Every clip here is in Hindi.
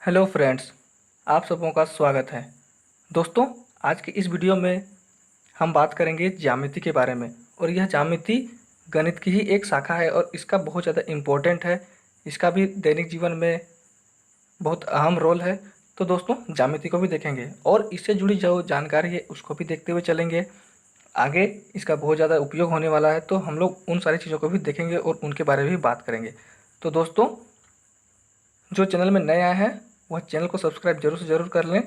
हेलो फ्रेंड्स, आप सबों का स्वागत है। दोस्तों, आज की इस वीडियो में हम बात करेंगे ज्यामिति के बारे में। और यह ज्यामिति गणित की ही एक शाखा है और इसका बहुत ज़्यादा इम्पोर्टेंट है। इसका भी दैनिक जीवन में बहुत अहम रोल है। तो दोस्तों, ज्यामिति को भी देखेंगे और इससे जुड़ी जो जानकारी है उसको भी देखते हुए चलेंगे। आगे इसका बहुत ज़्यादा उपयोग होने वाला है, तो हम लोग उन सारी चीज़ों को भी देखेंगे और उनके बारे में भी बात करेंगे। तो दोस्तों, जो चैनल में नए आए हैं वह चैनल को सब्सक्राइब जरूर से ज़रूर कर लें।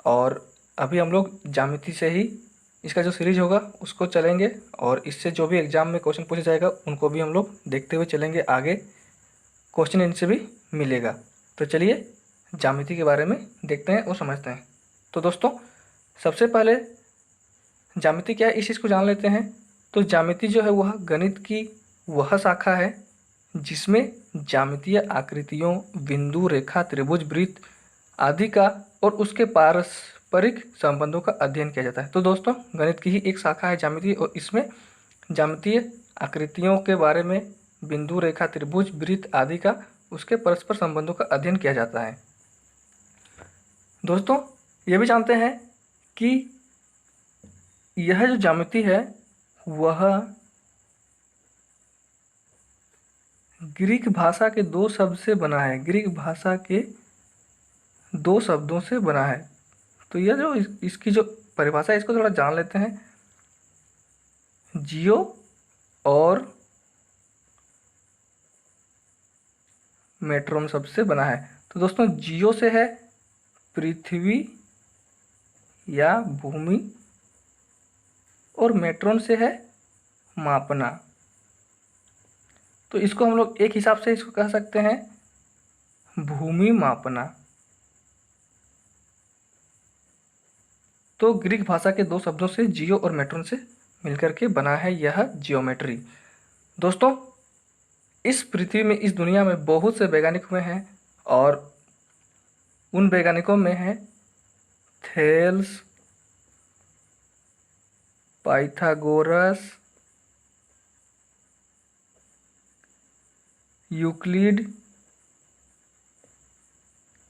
और अभी हम लोग ज्यामिति से ही इसका जो सीरीज होगा उसको चलेंगे और इससे जो भी एग्ज़ाम में क्वेश्चन पूछा जाएगा उनको भी हम लोग देखते हुए चलेंगे। आगे क्वेश्चन इनसे भी मिलेगा। तो चलिए ज्यामिति के बारे में देखते हैं और समझते हैं। तो दोस्तों, सबसे पहले ज्यामिति क्या है इस चीज़ को जान लेते हैं। तो ज्यामिति जो है वह गणित की वह शाखा है जिसमें ज्यामितीय आकृतियों, बिंदु, रेखा, त्रिभुज, वृत्त आदि का और उसके पारस्परिक संबंधों का अध्ययन किया जाता है। तो दोस्तों, गणित की ही एक शाखा है ज्यामिति और इसमें ज्यामितीय आकृतियों के बारे में, बिंदु, रेखा, त्रिभुज, वृत्त आदि का उसके परस्पर संबंधों का अध्ययन किया जाता है। दोस्तों, ये भी जानते हैं कि यह जो ज्यामिति है वह ग्रीक भाषा के दो शब्द से बना है। ग्रीक भाषा के दो शब्दों से बना है। तो यह जो इसकी जो परिभाषा है इसको थोड़ा जान लेते हैं। जियो और मेट्रोन शब्द से बना है। तो दोस्तों, जियो से है पृथ्वी या भूमि और मेट्रोन से है मापना। तो इसको हम लोग एक हिसाब से इसको कह सकते हैं भूमि मापना। तो ग्रीक भाषा के दो शब्दों से जियो और मेट्रोन से मिलकर के बना है यह जियोमेट्री। दोस्तों, इस पृथ्वी में, इस दुनिया में बहुत से वैज्ञानिक हुए हैं और उन वैज्ञानिकों में है थेल्स, पाइथागोरस, यूक्लिड।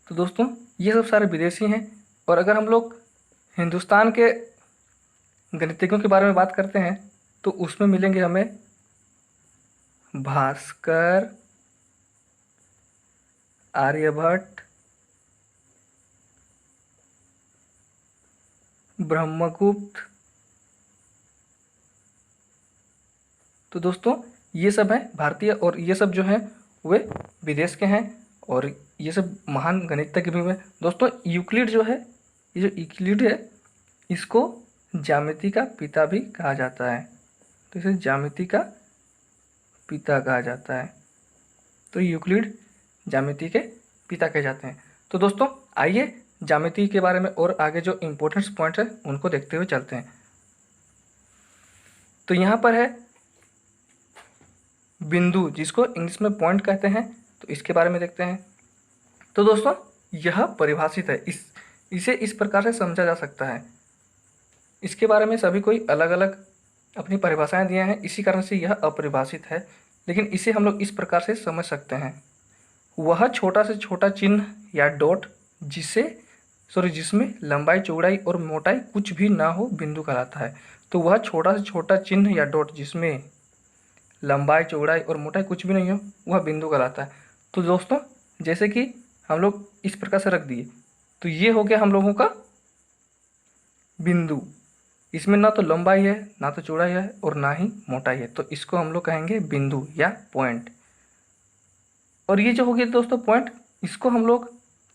तो दोस्तों, ये सब सारे विदेशी हैं। और अगर हम लोग हिंदुस्तान के गणितज्ञों के बारे में बात करते हैं तो उसमें मिलेंगे हमें भास्कर, आर्यभट्ट, ब्रह्मगुप्त। तो दोस्तों, ये सब हैं भारतीय और ये सब जो हैं वे विदेश के हैं और ये सब महान गणितज्ञ भी हुए। दोस्तों, यूक्लिड जो है, ये जो यूक्लिड है इसको ज्यामिति का पिता भी कहा जाता है। तो इसे ज्यामिति का पिता कहा जाता है। तो यूक्लिड ज्यामिति के पिता कहे जाते हैं। तो दोस्तों, आइए ज्यामिति के बारे में और आगे जो इम्पोर्टेंट पॉइंट है उनको देखते हुए चलते हैं। तो यहाँ पर है बिंदु, जिसको इंग्लिश में पॉइंट कहते हैं। तो इसके बारे में देखते हैं। तो दोस्तों, यह परिभाषित है। इसे इस प्रकार से समझा जा सकता है। इसके बारे में सभी कोई अलग अलग अपनी परिभाषाएं दिए हैं, इसी कारण से यह अपरिभाषित है। लेकिन इसे हम लोग इस प्रकार से समझ सकते हैं। वह छोटा से छोटा चिन्ह या डॉट जिसमें लंबाई, चौड़ाई और मोटाई कुछ भी ना हो बिंदु कहलाता है। तो वह छोटा से छोटा चिन्ह या डॉट जिसमें लंबाई, चौड़ाई और मोटाई कुछ भी नहीं हो वह बिंदु कहलाता है। तो दोस्तों, जैसे कि हम लोग इस प्रकार से रख दिए तो ये हो गया हम लोगों का बिंदु। इसमें ना तो लंबाई है, ना तो चौड़ाई है और ना ही मोटाई है। तो इसको हम लोग कहेंगे बिंदु या पॉइंट। और ये जो हो गया दोस्तों पॉइंट, इसको हम लोग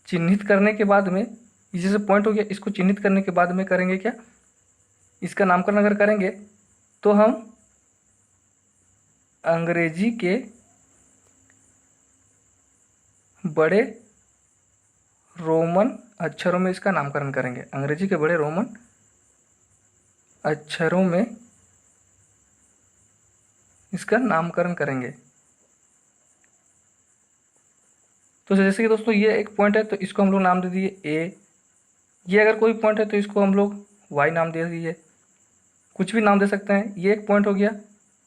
चिन्हित करने के बाद में, ये जैसे पॉइंट हो गया, इसको चिन्हित करने के बाद में करेंगे क्या, इसका नामकरण अगर करेंगे तो हम अंग्रेजी के बड़े रोमन अक्षरों में इसका नामकरण करेंगे। अंग्रेजी के बड़े रोमन अक्षरों में इसका नामकरण करेंगे। तो जैसे कि दोस्तों ये एक पॉइंट है तो इसको हम लोग नाम दे दिए ए। ये अगर कोई पॉइंट है तो इसको हम लोग वाई नाम दे दिए, कुछ भी नाम दे सकते हैं। ये एक पॉइंट हो गया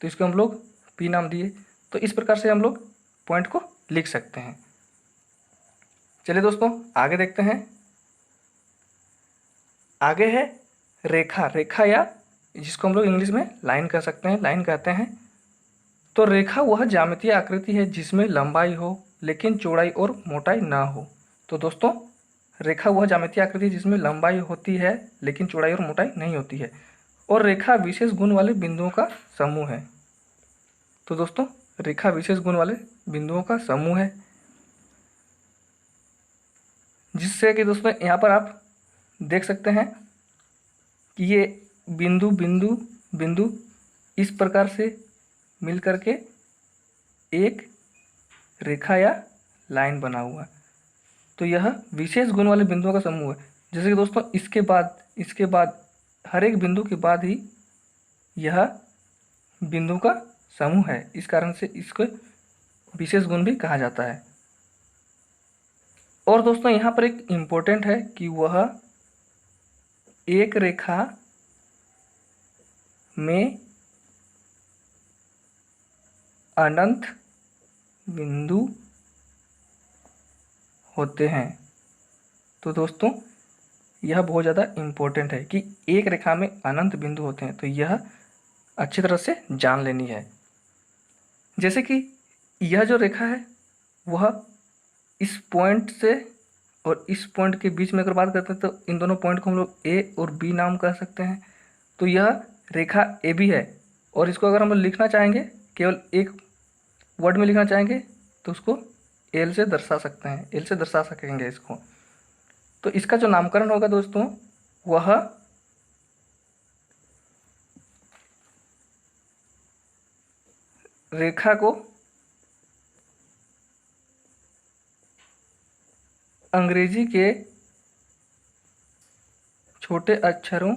तो इसको हम लोग पी नाम दिए। तो इस प्रकार से हम लोग पॉइंट को लिख सकते हैं। चलिए दोस्तों आगे देखते हैं। आगे है रेखा। रेखा या जिसको हम लोग इंग्लिश में लाइन कह सकते हैं, लाइन कहते हैं। तो रेखा वह ज्यामितीय आकृति है जिसमें लंबाई हो लेकिन चौड़ाई और मोटाई ना हो। तो दोस्तों रेखा वह ज्यामितीय आकृति है जिसमें लंबाई होती है लेकिन चौड़ाई और मोटाई नहीं होती है। और रेखा विशेष गुण वाले बिंदुओं का समूह है। तो दोस्तों रेखा विशेष गुण वाले बिंदुओं का समूह है, जिससे कि दोस्तों यहाँ पर आप देख सकते हैं कि ये बिंदु बिंदु बिंदु इस प्रकार से मिल करके एक रेखा या लाइन बना हुआ है। तो यह विशेष गुण वाले बिंदुओं का समूह है। जैसे कि दोस्तों इसके बाद हर एक बिंदु के बाद ही यह बिंदु का समूह है, इस कारण से इसको विशेष गुण भी कहा जाता है। और दोस्तों यहाँ पर एक इम्पोर्टेंट है कि वह एक रेखा में अनंत बिंदु होते हैं। तो दोस्तों यह बहुत ज़्यादा इम्पोर्टेंट है कि एक रेखा में अनंत बिंदु होते हैं, तो यह अच्छी तरह से जान लेनी है। जैसे कि यह जो रेखा है वह इस पॉइंट से और इस पॉइंट के बीच में अगर बात करते हैं तो इन दोनों पॉइंट को हम लोग ए और बी नाम कर सकते हैं। तो यह रेखा ए बी है, और इसको अगर हम लोग लिखना चाहेंगे, केवल एक वर्ड में लिखना चाहेंगे, तो उसको एल से दर्शा सकते हैं, एल से दर्शा सकेंगे इसको। तो इसका जो नामकरण होगा दोस्तों वह रेखा को अंग्रेजी के छोटे अक्षरों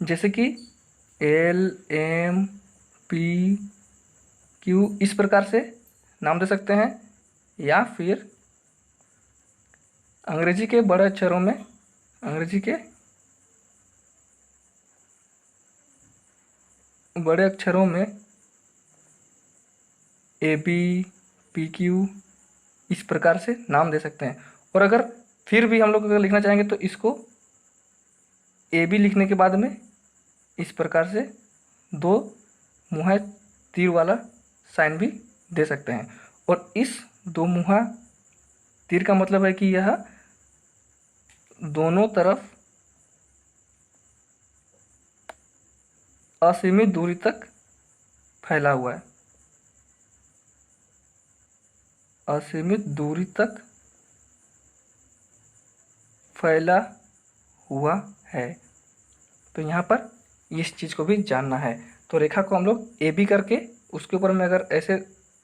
जैसे कि एल एम पी क्यू इस प्रकार से नाम दे सकते हैं, या फिर अंग्रेजी के बड़े अक्षरों में, अंग्रेजी के बड़े अक्षरों में ए बी पी क्यू इस प्रकार से नाम दे सकते हैं। और अगर फिर भी हम लोग अगर लिखना चाहेंगे तो इसको ए बी लिखने के बाद में इस प्रकार से दो मुहा तीर वाला साइन भी दे सकते हैं। और इस दो मुहा तीर का मतलब है कि यह दोनों तरफ असीमित दूरी तक फैला हुआ है, असीमित दूरी तक फैला हुआ है। तो यहाँ पर इस चीज़ को भी जानना है। तो रेखा को हम लोग ए बी करके उसके ऊपर में अगर ऐसे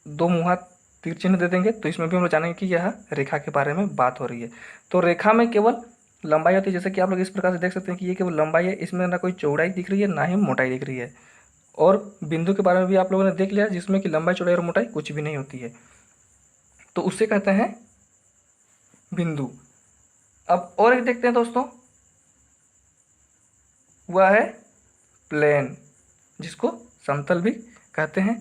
दो मुहा तीर चिन्ह दे देंगे तो इसमें भी हम लोग जानेंगे कि यह रेखा के बारे में बात हो रही है। तो रेखा में केवल लंबाई होती है, जैसे कि आप लोग इस प्रकार से देख सकते हैं कि ये केवल लंबाई है, इसमें ना कोई चौड़ाई दिख रही है ना ही मोटाई दिख रही है। और बिंदु के बारे में भी आप लोगों ने देख लिया जिसमें कि लंबाई चौड़ाई और मोटाई कुछ भी नहीं होती है, तो उससे कहते हैं बिंदु। अब और एक देखते हैं दोस्तों, वह है प्लेन, जिसको समतल भी कहते हैं,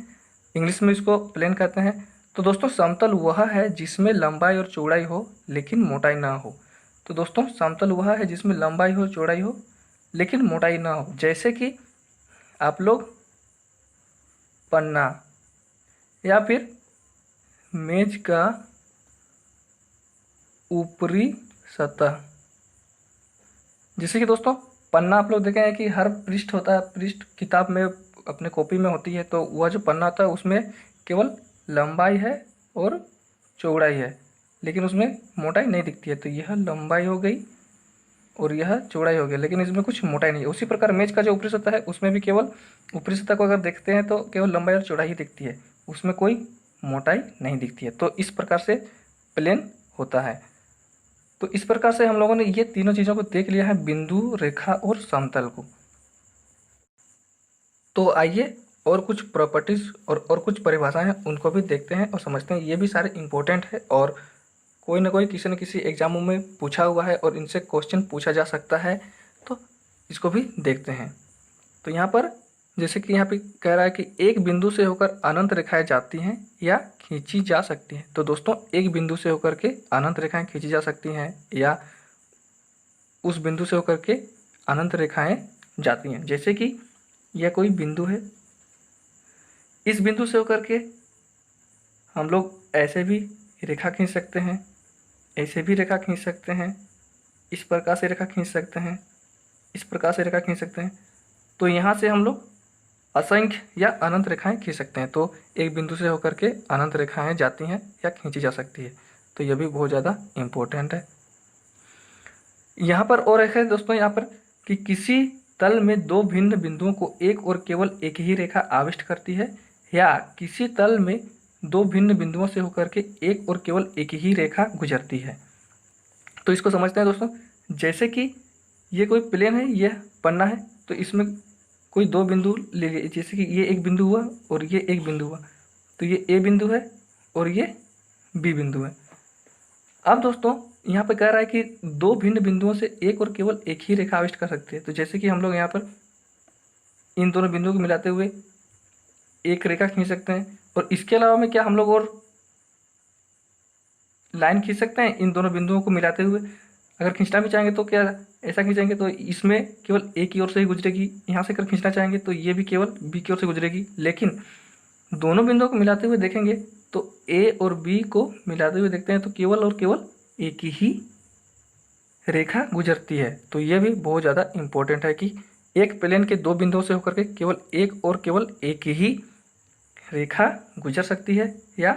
इंग्लिश में इसको प्लेन कहते हैं। तो दोस्तों समतल वह है जिसमें लंबाई और चौड़ाई हो लेकिन मोटाई ना हो। तो दोस्तों समतल वह है जिसमें लंबाई हो चौड़ाई हो लेकिन मोटाई ना हो। जैसे कि आप लोग पन्ना या फिर मेज का ऊपरी सतह, जैसे कि दोस्तों पन्ना आप लोग देखें कि हर पृष्ठ होता है, पृष्ठ किताब में अपने कॉपी में होती है, तो वह जो पन्ना होता है उसमें केवल लंबाई है और चौड़ाई है लेकिन उसमें मोटाई नहीं दिखती है। तो यह लंबाई हो गई और यह चौड़ाई हो गई, लेकिन इसमें कुछ मोटाई नहीं है। उसी प्रकार मेज का जो ऊपरी सतह है उसमें भी केवल ऊपरी सतह को अगर देखते हैं तो केवल लंबाई और चौड़ाई ही दिखती है, उसमें कोई मोटाई नहीं दिखती है। तो इस प्रकार से प्लेन होता है। तो इस प्रकार से हम लोगों ने ये तीनों चीज़ों को देख लिया है, बिंदु, रेखा और समतल को। तो आइए और कुछ प्रॉपर्टीज़ और कुछ परिभाषाएं हैं उनको भी देखते हैं और समझते हैं। ये भी सारे इंपॉर्टेंट है और कोई ना कोई किसी न किसी एग्जामों में पूछा हुआ है और इनसे क्वेश्चन पूछा जा सकता है, तो इसको भी देखते हैं। तो यहाँ पर जैसे कि यहाँ पे कह रहा है कि एक बिंदु से होकर अनंत रेखाएं जाती हैं या खींची जा सकती हैं। तो दोस्तों एक बिंदु से होकर के अनंत रेखाएं खींची जा सकती हैं या उस बिंदु से होकर के अनंत रेखाएं जाती हैं। जैसे कि यह कोई बिंदु है, इस बिंदु से होकर के हम लोग ऐसे भी रेखा खींच सकते हैं, ऐसे भी रेखा खींच सकते हैं, इस प्रकार से रेखा खींच सकते हैं, इस प्रकार से रेखा खींच सकते हैं। तो यहाँ से हम लोग असंख्य या अनंत रेखाएं खींच सकते हैं। तो एक बिंदु से होकर के अनंत रेखाएं जाती हैं या खींची जा सकती है। तो यह भी बहुत ज़्यादा इम्पोर्टेंट है। यहाँ पर और एक है दोस्तों, यहाँ पर कि किसी तल में दो भिन्न बिंदुओं को एक और केवल एक ही रेखा आविष्ट करती है, या किसी तल में दो भिन्न बिंदुओं से होकर के एक और केवल एक ही रेखा गुजरती है। तो इसको समझते हैं दोस्तों। जैसे कि ये कोई प्लेन है, यह पन्ना है, तो इसमें कोई दो बिंदु ले लिए। जैसे कि ये एक बिंदु हुआ और ये एक बिंदु हुआ, तो ये ए बिंदु है और ये बी बिंदु है। अब दोस्तों यहाँ पे कह रहा है कि दो भिन्न बिंदुओं से एक और केवल एक ही रेखा आविष्ट कर सकते हैं। तो जैसे कि हम लोग यहाँ पर इन दोनों बिंदुओं को मिलाते हुए एक रेखा खींच सकते हैं, और इसके अलावा में क्या हम लोग और लाइन खींच सकते हैं इन दोनों बिंदुओं को मिलाते हुए। अगर खींचना भी चाहेंगे तो क्या ऐसा खींचेंगे तो इसमें केवल ए की ओर से ही गुजरेगी, यहाँ से अगर खींचना चाहेंगे तो ये भी केवल बी की ओर से गुजरेगी। लेकिन दोनों बिंदुओं को मिलाते हुए देखेंगे तो ए और बी को मिलाते हुए देखते हैं तो केवल और केवल एक ही रेखा गुजरती है। तो ये भी बहुत ज़्यादा इम्पोर्टेंट है कि एक प्लेन के दो बिंदुओं से होकर के केवल एक और केवल एक ही रेखा गुजर सकती है या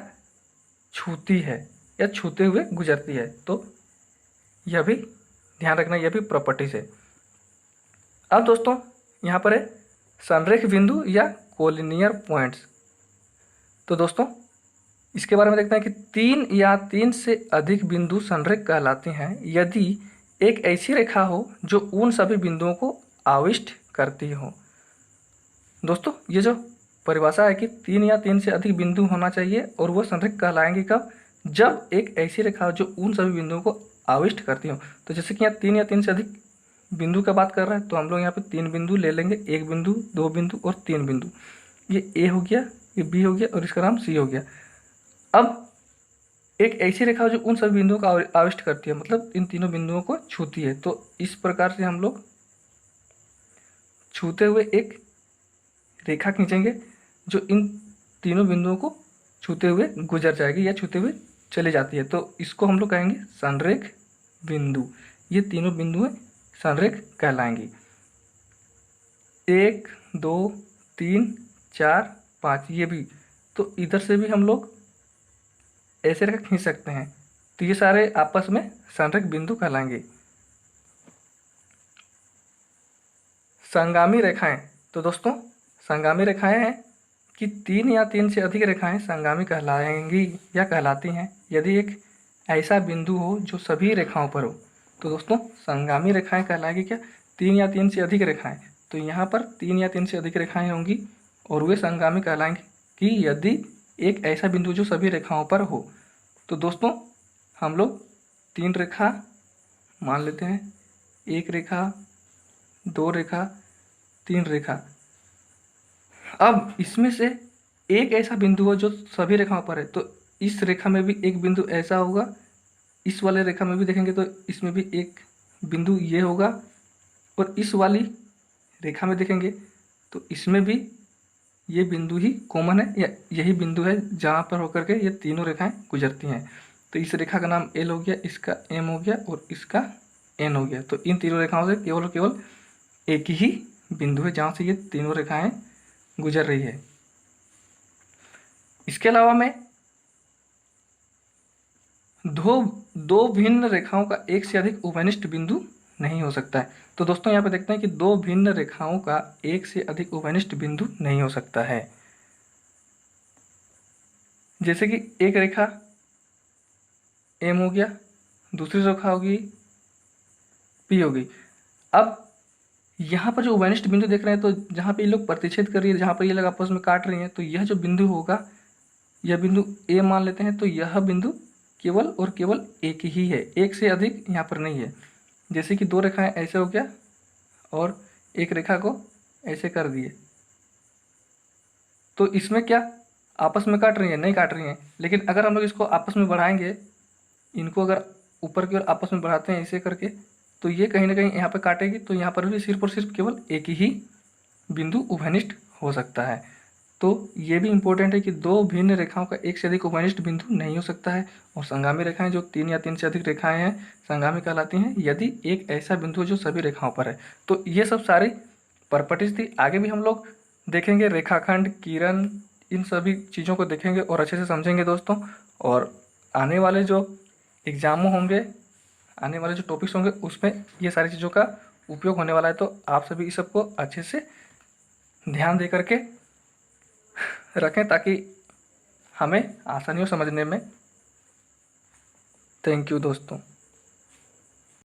छूती है या छूते हुए गुजरती है। तो यह भी ध्यान रखना, यह भी प्रॉपर्टीज है। अब दोस्तों यहाँ पर है संरेख बिंदु या कोलिनियर पॉइंट्स। तो दोस्तों इसके बारे में देखते हैं कि तीन या तीन से अधिक बिंदु संरेख कहलाते हैं यदि एक ऐसी रेखा हो जो उन सभी बिंदुओं को आविष्ट करती हो। दोस्तों ये जो परिभाषा है कि तीन या तीन से अधिक बिंदु होना चाहिए और वो संरेख कहलाएंगे कब, जब एक ऐसी रेखा हो जो उन सभी बिंदुओं को आविष्ट करती हो। तो जैसे कि यहाँ तीन या तीन से अधिक बिंदु का बात कर रहा है, तो हम लोग यहाँ पे तीन बिंदु ले लेंगे, एक बिंदु, दो बिंदु और तीन बिंदु। ये ए हो गया, ये बी हो गया और इसका नाम सी हो गया। अब एक ऐसी रेखा जो उन सभी बिंदुओं को आविष्ट करती है, मतलब इन तीनों बिंदुओं को छूती है। तो इस प्रकार से हम लोग छूते हुए एक रेखा खींचेंगे जो इन तीनों बिंदुओं को छूते हुए गुजर जाएगी या छूते हुए चली जाती है। तो इसको हम लोग कहेंगे संरेख बिंदु। ये तीनों बिंदुएं संरेख कहलाएंगी। 1 2 3 4 5 ये भी। तो इधर से भी हम लोग ऐसे रेखा खींच सकते हैं। तो ये सारे आपस में संरेख बिंदु कहलाएंगे। संगामी रेखाएं। तो दोस्तों संगामी रेखाएं हैं कि तीन या तीन से अधिक रेखाएं संगामी कहलाएंगी या कहलाती हैं यदि एक ऐसा बिंदु हो जो सभी रेखाओं पर हो। तो दोस्तों संगामी रेखाएं कहलाएगी क्या, तीन या तीन से अधिक रेखाएं। तो यहाँ पर तीन या तीन से अधिक रेखाएं होंगी और वे संगामी कहलाएंगे कि यदि एक ऐसा बिंदु जो सभी रेखाओं पर हो। तो दोस्तों हम लोग तीन रेखा मान लेते हैं, एक रेखा, दो रेखा, तीन रेखा। अब इसमें से एक ऐसा बिंदु हो जो सभी रेखाओं पर है, तो इस रेखा में भी एक बिंदु ऐसा होगा, इस वाले रेखा में भी देखेंगे तो इसमें भी एक बिंदु ये होगा, और इस वाली रेखा में देखेंगे तो इसमें भी ये बिंदु ही कॉमन है या यही बिंदु है जहाँ पर होकर के ये तीनों रेखाएं गुजरती हैं। तो इस रेखा का नाम एल हो गया, इसका एम हो गया और इसका एन हो गया। तो इन तीनों रेखाओं से केवल और केवल एक ही बिंदु है जहाँ से ये तीनों रेखाएं गुजर रही है। इसके अलावा में दो भिन्न रेखाओं का एक से अधिक उभयनिष्ठ बिंदु नहीं हो सकता है। तो दोस्तों यहाँ पे देखते हैं कि दो भिन्न रेखाओं का एक से अधिक उभयनिष्ठ बिंदु नहीं हो सकता है। जैसे कि एक रेखा एम हो गया, दूसरी रेखा होगी पी होगी। अब यहाँ पर जो उभयनिष्ठ बिंदु देख रहे हैं, तो जहाँ पे ये लोग प्रतिच्छेद कर रही है, जहाँ पर ये लोग आपस में काट रही हैं, तो यह जो बिंदु होगा यह बिंदु ए मान लेते हैं। तो यह बिंदु केवल और केवल एक ही है, एक से अधिक यहाँ पर नहीं है। जैसे कि दो रेखाएं ऐसे हो गया और एक रेखा को ऐसे कर दिए, तो इसमें क्या आपस में काट रही हैं? नहीं काट रही हैं। लेकिन अगर हम लोग इसको आपस में बढ़ाएंगे, इनको अगर ऊपर की ओर आपस में बढ़ाते हैं ऐसे करके, तो ये कहीं ना कहीं यहाँ पे काटेगी, तो यहाँ पर भी सिर्फ और सिर्फ केवल एक ही बिंदु उभयनिष्ठ हो सकता है। तो ये भी इम्पोर्टेंट है कि दो भिन्न रेखाओं का एक से अधिक उभयनिष्ठ बिंदु नहीं हो सकता है। और संगामी रेखाएं जो 3 या 3 से अधिक रेखाएं हैं संगामी कहलाती हैं, यदि एक ऐसा बिंदु है जो सभी रेखाओं पर है। तो ये सब सारी प्रॉपर्टीज थी। आगे भी हम लोग देखेंगे रेखाखंड, किरण, इन सभी चीज़ों को देखेंगे और अच्छे से समझेंगे दोस्तों। और आने वाले जो एग्जामों होंगे, आने वाले जो टॉपिक्स होंगे, उसमें ये सारी चीज़ों का उपयोग होने वाला है। तो आप सभी इस सबको अच्छे से ध्यान दे करके रखें ताकि हमें आसानी हो समझने में। थैंक यू दोस्तों।